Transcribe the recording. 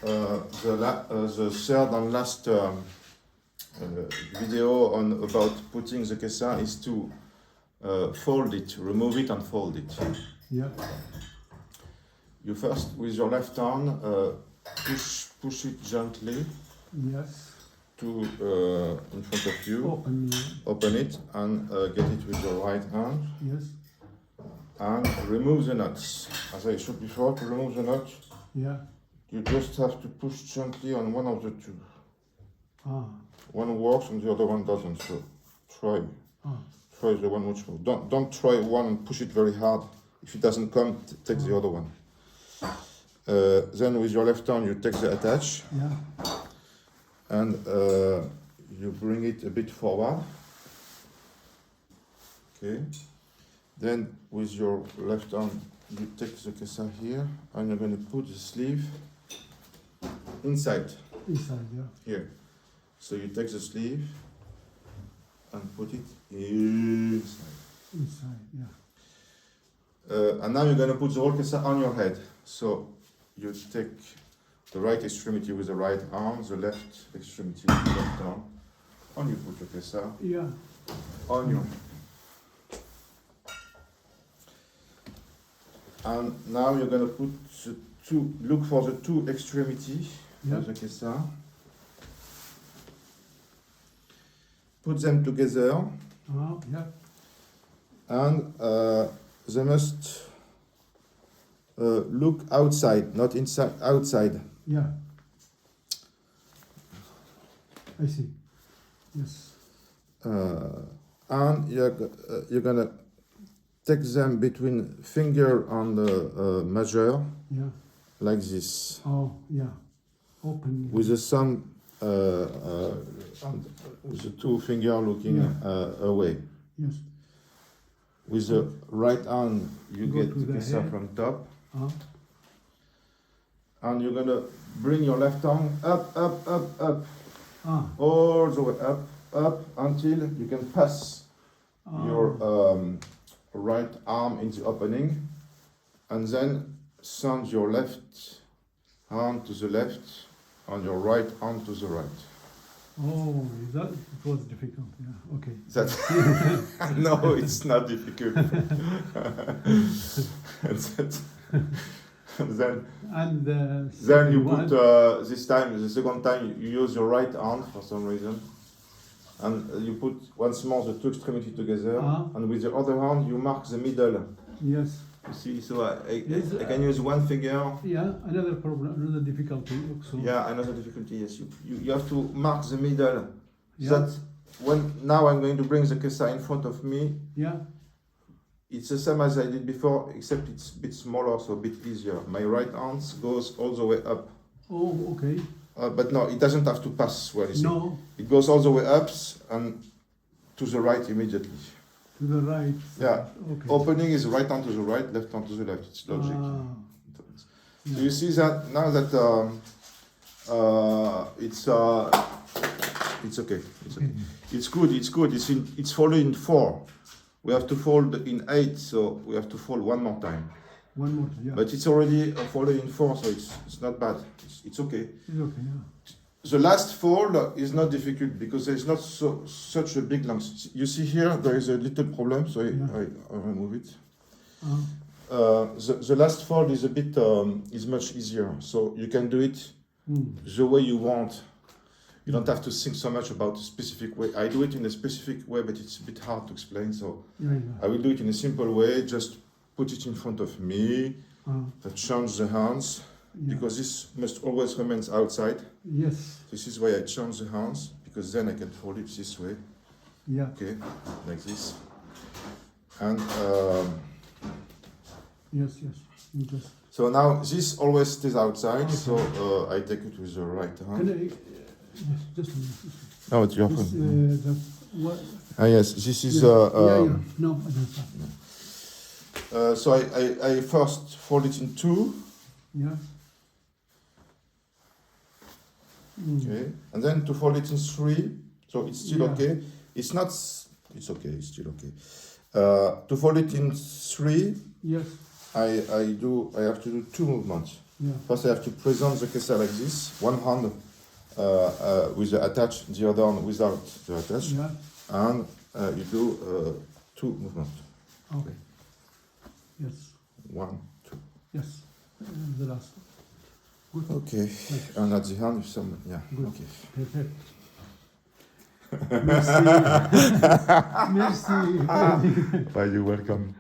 the third and last video about putting the kesa is to fold it, remove it and fold it. Yeah. You first, with your left hand, push it gently Yes. to in front of you. Open. Open it and get it with your right hand. Yes. And remove the nuts. As I showed before, to remove the nut, Yeah. you just have to push gently on one of the two. Ah. One works and the other one doesn't. So try the one which moves. Don't try one and push it very hard. If it doesn't come, take the other one. Then with your left hand, you take the attach. Yeah. And you bring it a bit forward. Okay. Then with your left hand, you take the kesa here, and you're going to put the sleeve inside. Inside, yeah. Here. So you take the sleeve and put it inside. Inside, yeah. And now you're going to put the whole kesa on your head. So you take the right extremity with the right arm, the left extremity with the left arm, and you put your kesa Yeah. on your head. And now you're going to put the two, look for the two extremities of the kesa. Put them together, Yeah. and they must look outside, not inside, outside. Yeah. I see. Yes. And you're gonna take them between finger and major, Yeah. like this, Oh, yeah. Open. with the thumb, with the two finger looking away. Yes. With the right hand, you Go get to the the kesa head. from top, Ah. and you're gonna bring your left arm up, Ah. all the way up until you can pass your right arm in the opening, and then send your left hand to the left and your right arm to the right. Oh, that it was difficult. Yeah. Okay. That no, it's not difficult. And then And then you one- put this time, the second time, you use your right hand for some reason, and you put once more the two extremities together, and with the other hand you mark the middle. Yes. You see, so I Yes, can use one finger. Yeah. Another problem. Another difficulty also. Yeah, another difficulty. Yes, you have to mark the middle. Yeah. That when now I'm going to bring the kesa in front of me. Yeah. It's the same as I did before, except it's a bit smaller, so a bit easier. My right hand goes all the way up. Oh, okay. But no, it doesn't have to pass where you see. No, It goes all the way up and to the right immediately. to the right. Yeah. Okay. Opening is right hand to the right, left hand to the left. It's logic. Ah, So you see that now that it's okay. It's okay. It's good. It's good. It's folded in 4. We have to fold in 8, so we have to fold one more time. one more. Yeah. But it's already folded in 4, so it's not bad. It's okay. It's okay. Yeah. The last fold is not difficult because there's not such a big length. You see here there is a little problem, so I remove it. The last fold is a bit is much easier, so you can do it the way you want. You don't have to think so much about a specific way. I do it in a specific way, but it's a bit hard to explain. So I will do it in a simple way. Just put it in front of me. Change the hands because this must always remain outside. Yes. This is why I change the hands because then I can fold it this way. Yeah. Okay, like this. And Yes. Just. so now this always stays outside. So I take it with the right hand. Can I? Just a minute. Oh, it's your This, phone. what? Yes, this is. No, I don't have. So I first fold it in 2. Yeah. Okay, and then to fold it in 3. So it's still okay. It's not. It's okay. It's still okay. To fold it in 3. Yes. I have to do 2 movements. Yeah. First, I have to present the kesa like this. One hand with the attach, the other hand without the attach, Yeah. and you do two movements. Okay. Yes. 1, 2. Yes. And the last. Good. Okay. Right. And at the hand, if some, yeah. Good. Okay. Perfect. Merci. Merci. Bye, you're welcome.